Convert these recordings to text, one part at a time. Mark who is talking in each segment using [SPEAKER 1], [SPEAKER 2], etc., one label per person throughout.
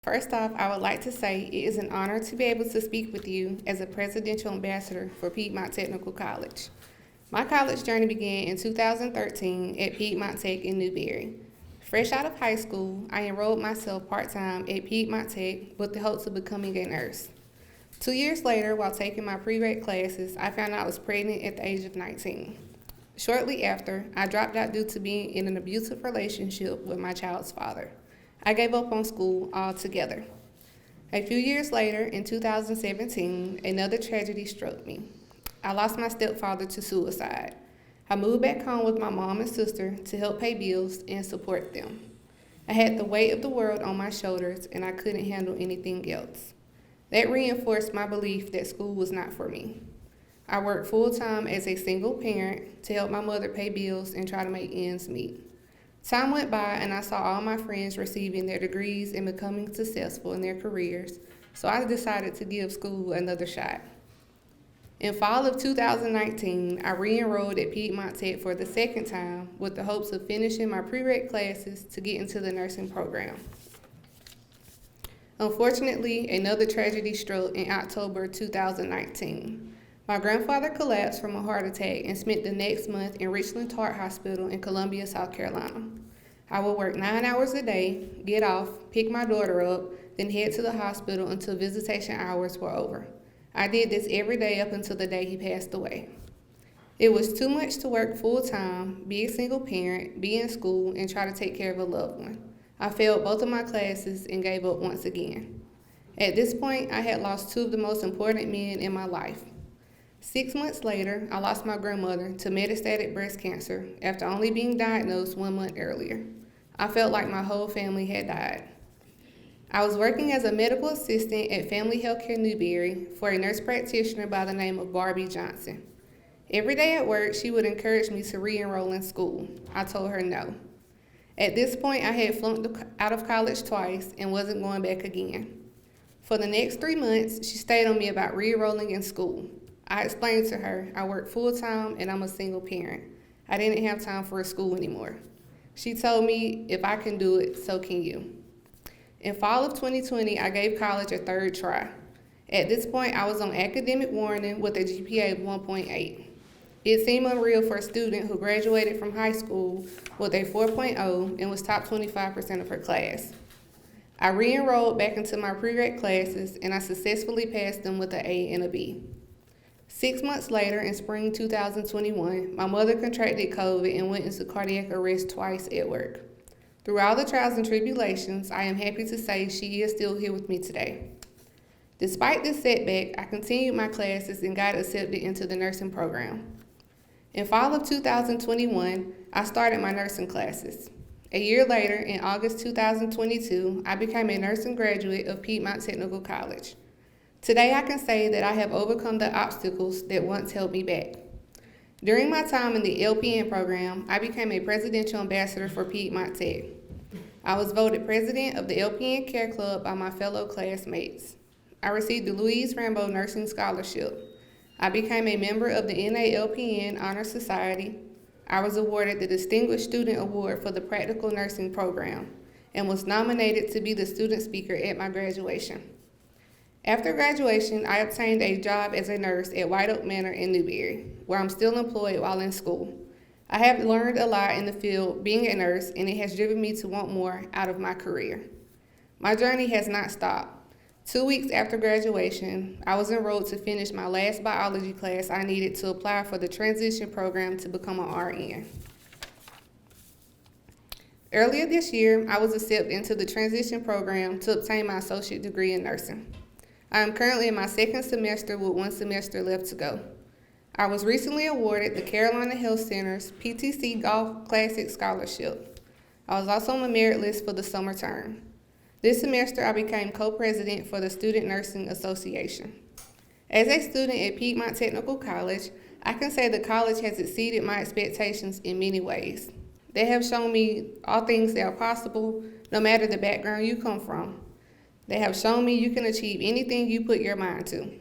[SPEAKER 1] First off, I would like to say it is an honor to be able to speak with you as a presidential ambassador for Piedmont Technical College. My college journey began in 2013 at Piedmont Tech in Newberry. Fresh out of high school, I enrolled myself part-time at Piedmont Tech with the hopes of becoming a nurse. 2 years later, while taking my prereq classes, I found out I was pregnant at the age of 19. Shortly after, I dropped out due to being in an abusive relationship with my child's father. I gave up on school altogether. A few years later, in 2017, another tragedy struck me. I lost my stepfather to suicide. I moved back home with my mom and sister to help pay bills and support them. I had the weight of the world on my shoulders and I couldn't handle anything else. That reinforced my belief that school was not for me. I worked full-time as a single parent to help my mother pay bills and try to make ends meet. Time went by and I saw all my friends receiving their degrees and becoming successful in their careers, so I decided to give school another shot. In fall of 2019, I re-enrolled at Piedmont Tech for the second time with the hopes of finishing my prereq classes to get into the nursing program. Unfortunately, another tragedy struck in October 2019. My grandfather collapsed from a heart attack and spent the next month in Richland Heart Hospital in Columbia, South Carolina. I would work 9 hours a day, get off, pick my daughter up, then head to the hospital until visitation hours were over. I did this every day up until the day he passed away. It was too much to work full-time, be a single parent, be in school, and try to take care of a loved one. I failed both of my classes and gave up once again. At this point, I had lost two of the most important men in my life. 6 months later, I lost my grandmother to metastatic breast cancer after only being diagnosed 1 month earlier. I felt like my whole family had died. I was working as a medical assistant at Family Healthcare Newberry for a nurse practitioner by the name of Barbie Johnson. Every day at work, she would encourage me to re-enroll in school. I told her no. At this point, I had flunked out of college twice and wasn't going back again. For the next 3 months, she stayed on me about re-enrolling in school. I explained to her I work full-time and I'm a single parent. I didn't have time for school anymore. She told me if I can do it, so can you. In fall of 2020, I gave college a third try. At this point, I was on academic warning with a GPA of 1.8. It seemed unreal for a student who graduated from high school with a 4.0 and was top 25% of her class. I re-enrolled back into my prereq classes and I successfully passed them with an A and a B. 6 months later, in spring 2021, my mother contracted COVID and went into cardiac arrest twice at work. Through all the trials and tribulations, I am happy to say she is still here with me today. Despite this setback, I continued my classes and got accepted into the nursing program. In fall of 2021, I started my nursing classes. A year later, in August 2022, I became a nursing graduate of Piedmont Technical College. Today, I can say that I have overcome the obstacles that once held me back. During my time in the LPN program, I became a presidential ambassador for Piedmont Tech. I was voted president of the LPN Care Club by my fellow classmates. I received the Louise Rambo Nursing Scholarship. I became a member of the NALPN Honor Society. I was awarded the Distinguished Student Award for the Practical Nursing Program and was nominated to be the student speaker at my graduation. After graduation, I obtained a job as a nurse at White Oak Manor in Newberry, where I'm still employed while in school. I have learned a lot in the field being a nurse, and it has driven me to want more out of my career. My journey has not stopped. 2 weeks after graduation, I was enrolled to finish my last biology class I needed to apply for the transition program to become an RN. Earlier this year, I was accepted into the transition program to obtain my associate degree in nursing. I am currently in my second semester with 1 semester left to go. I was recently awarded the Carolina Health Center's PTC Golf Classic Scholarship. I was also on the merit list for the summer term. This semester, I became co-president for the Student Nursing Association. As a student at Piedmont Technical College, I can say the college has exceeded my expectations in many ways. They have shown me all things that are possible, no matter the background you come from. They have shown me you can achieve anything you put your mind to.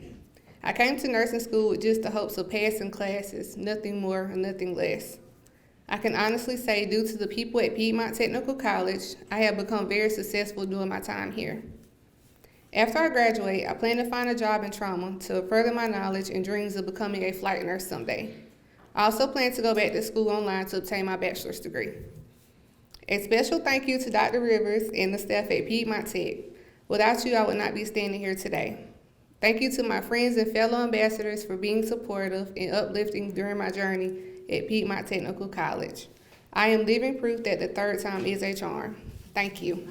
[SPEAKER 1] I came to nursing school with just the hopes of passing classes, nothing more and nothing less. I can honestly say, due to the people at Piedmont Technical College, I have become very successful during my time here. After I graduate, I plan to find a job in trauma to further my knowledge and dreams of becoming a flight nurse someday. I also plan to go back to school online to obtain my bachelor's degree. A special thank you to Dr. Rivers and the staff at Piedmont Tech. Without you, I would not be standing here today. Thank you to my friends and fellow ambassadors for being supportive and uplifting during my journey at Piedmont Technical College. I am living proof that the third time is a charm. Thank you.